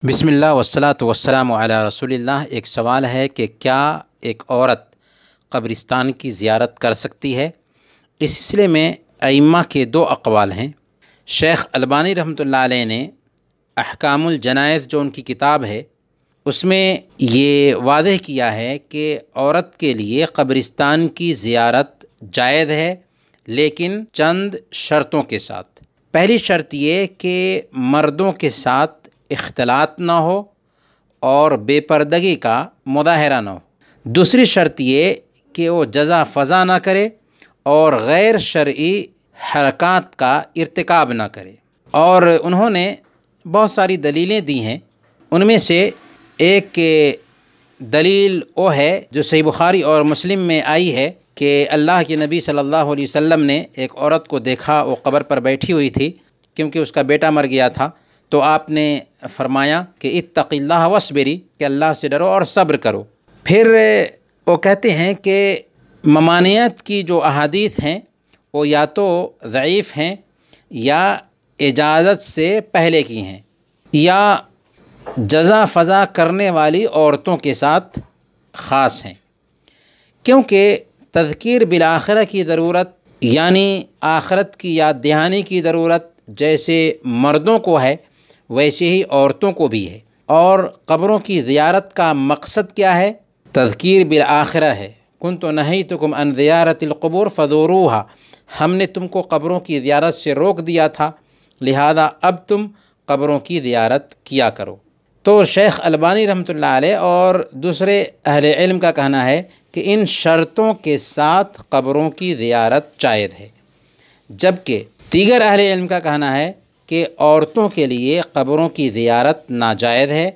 بسم اللہ والصلاۃ والسلام علی رسول اللہ۔ ایک سوال ہے کہ کیا ایک عورت قبرستان کی زیارت کر سکتی ہے؟ اس سلسلے میں ائمہ کے دو اقوال ہیں۔ شیخ البانی رحمۃ اللہ علیہ نے احکام الجنائز جو ان کی کتاب ہے اس میں یہ واضح کیا ہے کہ عورت کے لیے قبرستان کی زیارت جائز ہے، لیکن چند شرطوں کے ساتھ۔ پہلی شرط یہ کہ مردوں کے ساتھ اختلاط نہ ہو اور بے پردگی کا مظاہرہ نہ ہو۔ دوسری شرط یہ کہ وہ جزا فضا نہ کرے اور غیر شرعی حرکات کا ارتکاب نہ کرے۔ اور انہوں نے بہت ساری دلیلیں دی ہیں، ان میں سے ایک دلیل وہ ہے جو صحیح بخاری اور مسلم میں آئی ہے کہ اللہ کے نبی صلی اللہ علیہ وسلم نے ایک عورت کو دیکھا، وہ قبر پر بیٹھی ہوئی تھی کیونکہ اس کا بیٹا مر گیا تھا، تو آپ نے فرمایا کہ اتق اللہ واصبری، کہ اللہ سے ڈرو اور صبر کرو۔ پھر وہ کہتے ہیں کہ ممانعت کی جو احادیث ہیں وہ یا تو ضعیف ہیں یا اجازت سے پہلے کی ہیں یا جزا فضا کرنے والی عورتوں کے ساتھ خاص ہیں، کیونکہ تذکیر بالآخرہ کی ضرورت یعنی آخرت کی یاد دہانی کی ضرورت جیسے مردوں کو ہے ویسے ہی عورتوں کو بھی ہے۔ اور قبروں کی زیارت کا مقصد کیا ہے؟ تذکیر بالآخرہ ہے۔ کنت نہیتکم عن زیارت القبور فزوروها، ہم نے تم کو قبروں کی زیارت سے روک دیا تھا، لہذا اب تم قبروں کی زیارت کیا کرو۔ تو شیخ البانی رحمۃ اللہ علیہ اور دوسرے اہل علم کا کہنا ہے کہ ان شرطوں کے ساتھ قبروں کی زیارت جائز ہے، جبکہ دیگر اہل علم کا کہنا ہے کہ عورتوں کے لیے قبروں کی زیارت ناجائز ہے،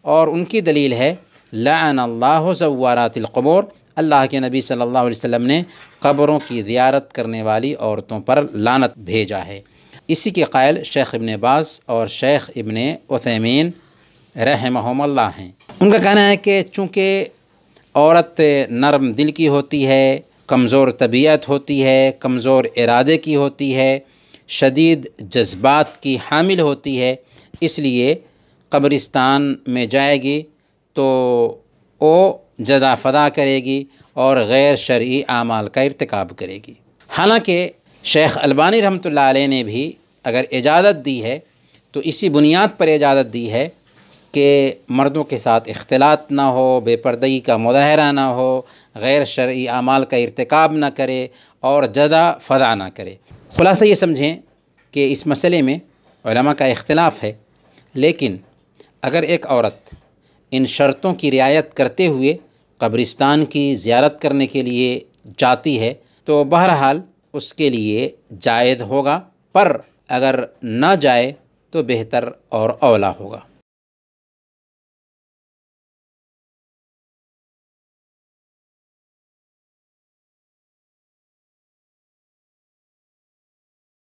اور ان کی دلیل ہے لعن اللہ زوارات القبور، اللہ کے نبی صلی اللہ علیہ وسلم نے قبروں کی زیارت کرنے والی عورتوں پر لعنت بھیجا ہے۔ اسی کے قائل شیخ ابن باز اور شیخ ابن عثیمین رحمہم اللہ ہیں۔ ان کا کہنا ہے کہ چونکہ عورت نرم دل کی ہوتی ہے، کمزور طبیعت ہوتی ہے، کمزور ارادے کی ہوتی ہے، شدید جذبات کی حامل ہوتی ہے، اس لیے قبرستان میں جائے گی تو وہ جزا فضا کرے گی اور غیر شرعی اعمال کا ارتکاب کرے گی۔ حالانکہ شیخ البانی رحمۃ اللہ علیہ نے بھی اگر اجازت دی ہے تو اسی بنیاد پر اجازت دی ہے کہ مردوں کے ساتھ اختلاط نہ ہو، بے پردگی کا مظاہرہ نہ ہو، غیر شرعی اعمال کا ارتکاب نہ کرے اور جزا فضا نہ کرے۔ خلاصہ یہ سمجھیں کہ اس مسئلے میں علماء کا اختلاف ہے، لیکن اگر ایک عورت ان شرطوں کی رعایت کرتے ہوئے قبرستان کی زیارت کرنے کے لیے جاتی ہے تو بہرحال اس کے لیے جائز ہوگا، پر اگر نہ جائے تو بہتر اور اولیٰ ہوگا۔